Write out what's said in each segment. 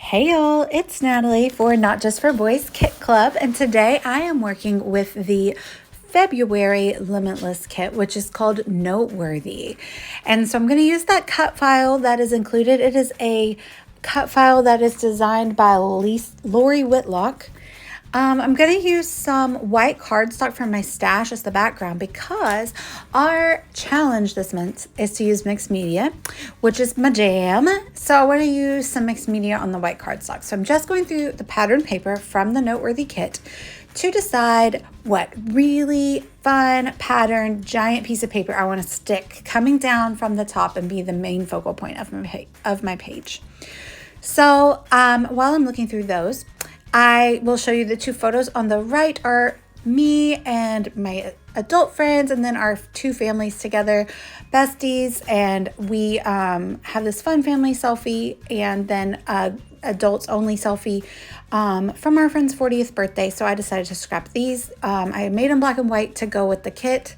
Hey y'all, it's Natalie for Not Just for Boys Kit Club, and today I am working with the February Limitless kit, which is called Noteworthy. And so I'm going to use that cut file that is included. It is a cut file that is designed by Lori Whitlock. I'm going to use some white cardstock from my stash as the background because our challenge this month is to use mixed media, which is my jam. So I want to use some mixed media on the white cardstock. So I'm just going through the pattern paper from the Noteworthy kit to decide what really fun pattern giant piece of paper I want to stick coming down from the top and be the main focal point of my page. So while I'm looking through those, I will show you the two photos. On the right are me and my adult friends, and then our two families together, besties, and we have this fun family selfie, and then adults only selfie from our friend's 40th birthday. So I decided to scrap these. I made them black and white to go with the kit.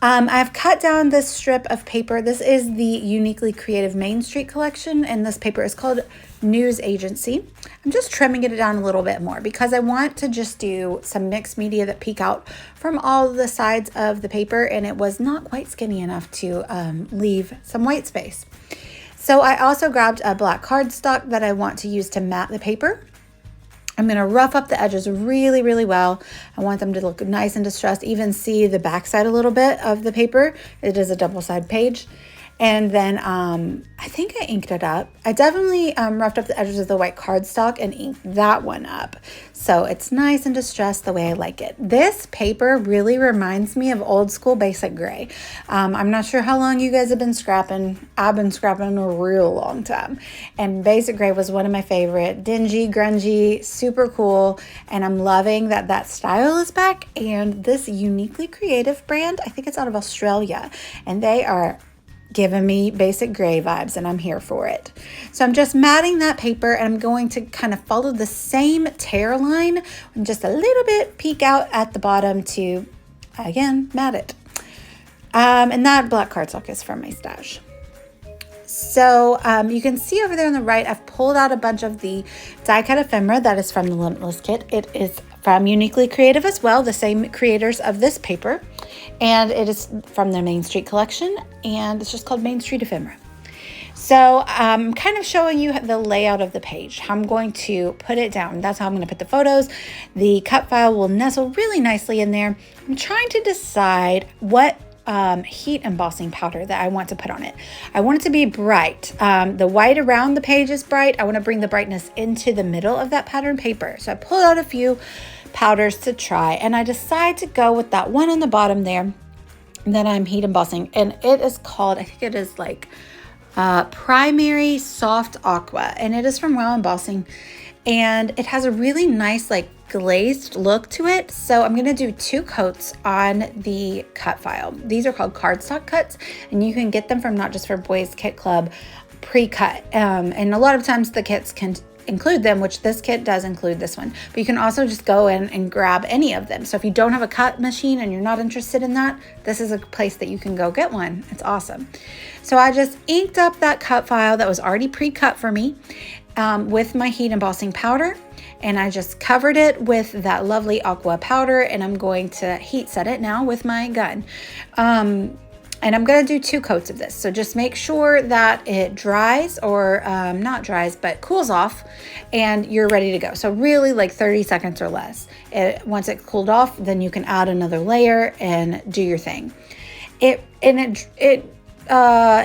I've cut down this strip of paper. This is the Uniquely Creative Main Street collection, and this paper is called News Agency. I'm just trimming it down a little bit more because I want to just do some mixed media that peek out from all the sides of the paper, and it was not quite skinny enough to leave some white space. So I also grabbed a black cardstock that I want to use to mat the paper. I'm going to rough up the edges really, really well. I want them to look nice and distressed, even see the back side a little bit of the paper. It is a double-side page. And then I think I inked it up. I definitely roughed up the edges of the white cardstock and inked that one up. So it's nice and distressed the way I like it. This paper really reminds me of old school basic gray. I'm not sure how long you guys have been scrapping. I've been scrapping a real long time. And basic gray was one of my favorite. Dingy, grungy, super cool. And I'm loving that that style is back. And this Uniquely Creative brand, I think it's out of Australia. And they are giving me basic gray vibes, and I'm here for it. So I'm just matting that paper, and I'm going to kind of follow the same tear line and just a little bit peek out at the bottom to, again, mat it. And that black cardstock is from my stash. So you can see over there on the right, I've pulled out a bunch of the die cut ephemera that is from the Limitless kit. It is from Uniquely Creative as well, the same creators of this paper. And it is from their Main Street collection, and it's just called Main Street Ephemera. So I'm kind of showing you the layout of the page, how I'm going to put it down. That's how I'm going to put the photos. The cut file will nestle really nicely in there. I'm trying to decide what heat embossing powder that I want to put on it. I want it to be bright. The white around the page is bright. I want to bring the brightness into the middle of that pattern paper. So I pulled out a few powders to try, and I decide to go with that one on the bottom there that I'm heat embossing, and it is called, I think it is like Primary Soft Aqua, and it is from Wow Embossing, and it has a really nice like glazed look to it. So I'm going to do 2 coats on the cut file. These are called cardstock cuts, and you can get them from Not Just for Boys Kit Club pre-cut, and a lot of times the kits can include them, which this kit does include this one, but you can also just go in and grab any of them. So if you don't have a cut machine and you're not interested in that, this is a place that you can go get one. It's awesome. So I just inked up that cut file that was already pre-cut for me with my heat embossing powder, and I just covered it with that lovely aqua powder, and I'm going to heat set it now with my gun. And I'm going to do 2 coats of this. So just make sure that it dries, or not dries, but cools off, and you're ready to go. So really like 30 seconds or less. Once it cooled off, then you can add another layer and do your thing. It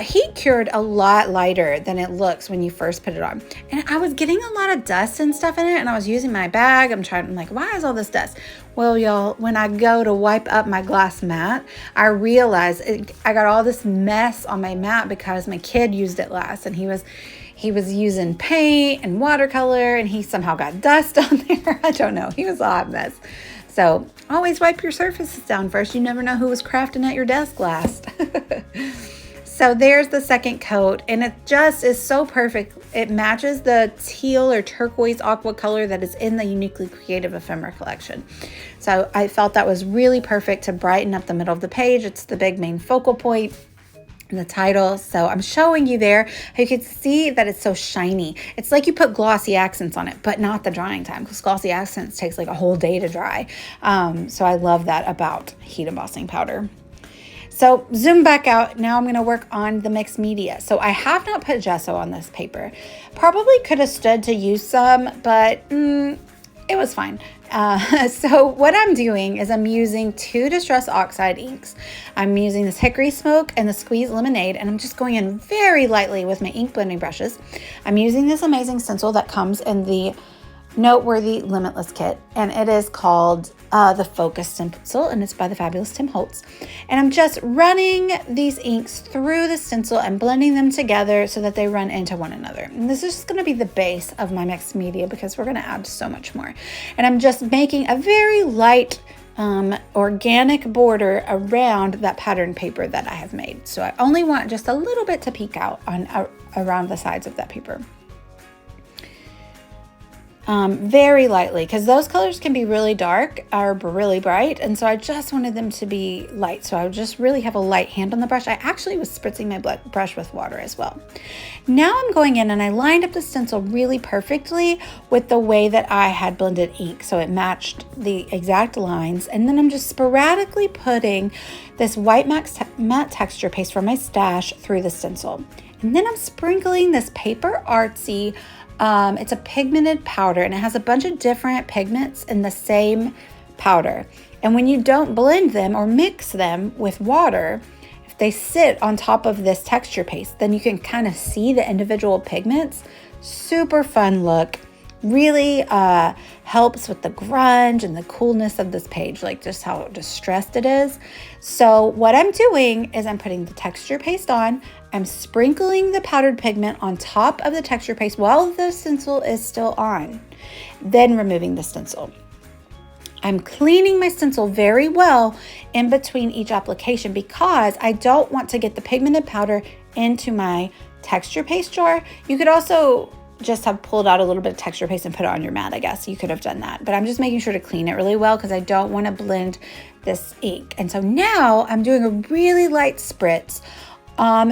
heat cured a lot lighter than it looks when you first put it on. And I was getting a lot of dust and stuff in it, and I was using my bag. I'm like, why is all this dust? Well, y'all, when I go to wipe up my glass mat, I realized I got all this mess on my mat because my kid used it last, and he was using paint and watercolor, and he somehow got dust on there. I don't know. He was a hot mess. So always wipe your surfaces down first. You never know who was crafting at your desk last. So there's the second coat, and it just is so perfect. It matches the teal or turquoise aqua color that is in the Uniquely Creative Ephemera collection. So I felt that was really perfect to brighten up the middle of the page. It's the big main focal point. the title. So I'm showing you there. You can see that it's so shiny. It's like you put glossy accents on it, but not the drying time, because glossy accents takes like a whole day to dry. So I love that about heat embossing powder. So zoom back out. Now I'm going to work on the mixed media. So I have not put gesso on this paper. Probably could have stood to use some, but it was fine. So what I'm doing is I'm using 2 Distress Oxide inks. I'm using this Hickory Smoke and the Squeeze Lemonade, and I'm just going in very lightly with my ink blending brushes. I'm using this amazing stencil that comes in the Noteworthy Limitless kit, and it is called the Focus Stencil, and it's by the fabulous Tim Holtz. And I'm just running these inks through the stencil and blending them together so that they run into one another. And this is just going to be the base of my mixed media, because we're going to add so much more. And I'm just making a very light organic border around that pattern paper that I have made. So I only want just a little bit to peek out on around the sides of that paper. Very lightly, because those colors can be really dark or really bright, and so I just wanted them to be light. So I would just really have a light hand on the brush. I actually was spritzing my brush with water as well. Now I'm going in and I lined up the stencil really perfectly with the way that I had blended ink, so it matched the exact lines. And then I'm just sporadically putting this white matte texture paste from my stash through the stencil. And then I'm sprinkling this Paper Artsy. It's a pigmented powder, and it has a bunch of different pigments in the same powder. And when you don't blend them or mix them with water, if they sit on top of this texture paste, then you can kind of see the individual pigments. Super fun look. Really helps with the grunge and the coolness of this page, like just how distressed it is. So what I'm doing is I'm putting the texture paste on. I'm sprinkling the powdered pigment on top of the texture paste while the stencil is still on, then removing the stencil. I'm cleaning my stencil very well in between each application, because I don't want to get the pigmented powder into my texture paste jar. You could also just have pulled out a little bit of texture paste and put it on your mat. I guess you could have done that, but I'm just making sure to clean it really well because I don't want to blend this ink. And so now I'm doing a really light spritz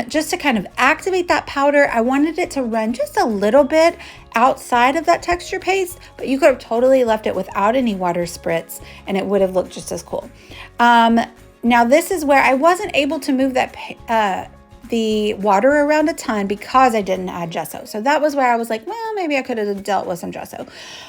just to kind of activate that powder. I wanted it to run just a little bit outside of that texture paste, but you could have totally left it without any water spritz and it would have looked just as cool. Now this is where I wasn't able to move that the water around a ton because I didn't add gesso. So that was where I was like, well, maybe I could have dealt with some gesso.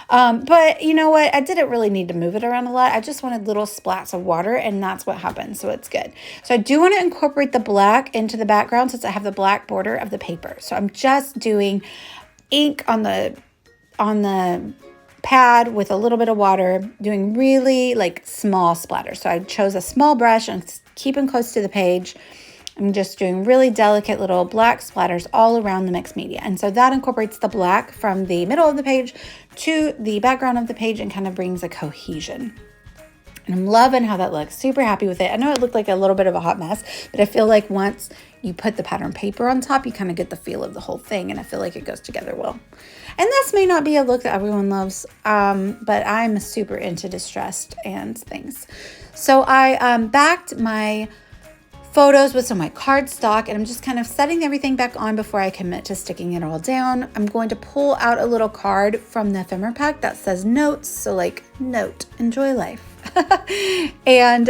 But you know what? I didn't really need to move it around a lot. I just wanted little splats of water, and that's what happened. So it's good. So I do want to incorporate the black into the background since I have the black border of the paper. So I'm just doing ink on the pad with a little bit of water, doing really like small splatters. So I chose a small brush and keeping close to the page. I'm just doing really delicate little black splatters all around the mixed media. And so that incorporates the black from the middle of the page to the background of the page and kind of brings a cohesion. And I'm loving how that looks. Super happy with it. I know it looked like a little bit of a hot mess, but I feel like once you put the pattern paper on top, you kind of get the feel of the whole thing, and I feel like it goes together well. And this may not be a look that everyone loves, but I'm super into distressed and things. So I backed my photos with some of my cardstock, and I'm just kind of setting everything back on before I commit to sticking it all down. I'm going to pull out a little card from the ephemera pack that says notes, so like note, enjoy life. And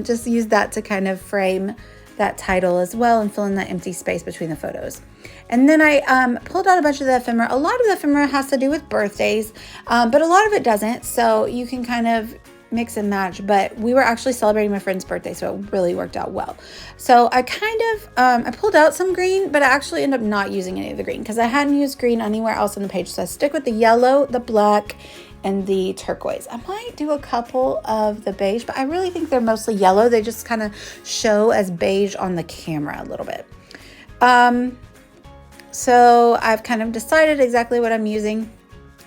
just use that to kind of frame that title as well and fill in that empty space between the photos. And then I pulled out a bunch of the ephemera. A lot of the ephemera has to do with birthdays, but a lot of it doesn't, so you can kind of mix and match. But we were actually celebrating my friend's birthday, so it really worked out well. So I kind of I pulled out some green, but I actually ended up not using any of the green because I hadn't used green anywhere else on the page. So I stick with the yellow, the black, and the turquoise. I might do a couple of the beige, but I really think they're mostly yellow. They just kind of show as beige on the camera a little bit. So I've kind of decided exactly what I'm using.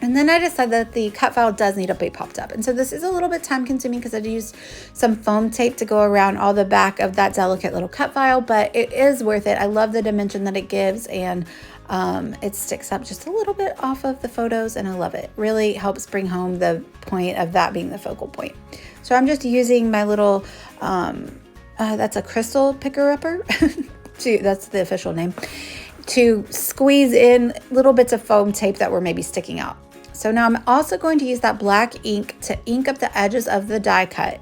And then I decided that the cut file does need to be popped up. And so this is a little bit time consuming because I used some foam tape to go around all the back of that delicate little cut file, but it is worth it. I love the dimension that it gives, and it sticks up just a little bit off of the photos, and I love it. Really helps bring home the point of that being the focal point. So I'm just using my little, that's a crystal picker-upper. that's the official name, to squeeze in little bits of foam tape that were maybe sticking out. So now I'm also going to use that black ink to ink up the edges of the die cut.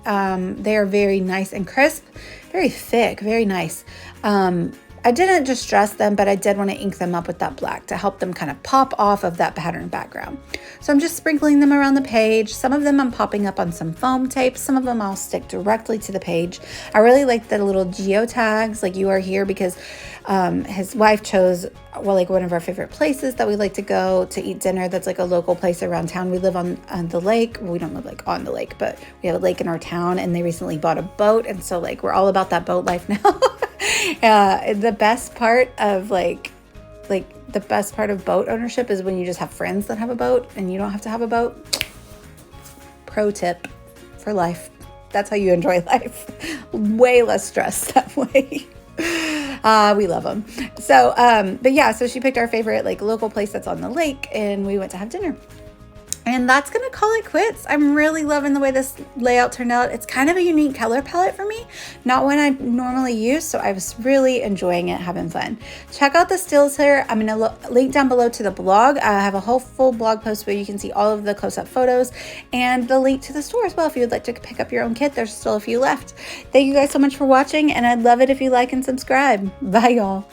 They are very nice and crisp, very thick, very nice. I didn't distress them, but I did want to ink them up with that black to help them kind of pop off of that pattern background. So I'm just sprinkling them around the page. Some of them I'm popping up on some foam tape. Some of them I'll stick directly to the page. I really like the little geotags, like "You are here," because his wife chose, well, like one of our favorite places that we like to go to eat dinner. That's like a local place around town. We live on the lake. Well, we don't live like on the lake, but we have a lake in our town, and they recently bought a boat. And so like we're all about that boat life now. The best part of the best part of boat ownership is when you just have friends that have a boat and you don't have to have a boat. Pro tip for life. That's how you enjoy life. Way less stress that way. We love them. So, but yeah, so she picked our favorite like local place that's on the lake, and we went to have dinner. And that's going to call it quits. I'm really loving the way this layout turned out. It's kind of a unique color palette for me, not one I normally use. So I was really enjoying it, having fun. Check out the stills here. I'm going to link down below to the blog. I have a whole full blog post where you can see all of the close-up photos and the link to the store as well. If you would like to pick up your own kit, there's still a few left. Thank you guys so much for watching, and I'd love it if you like and subscribe. Bye, y'all.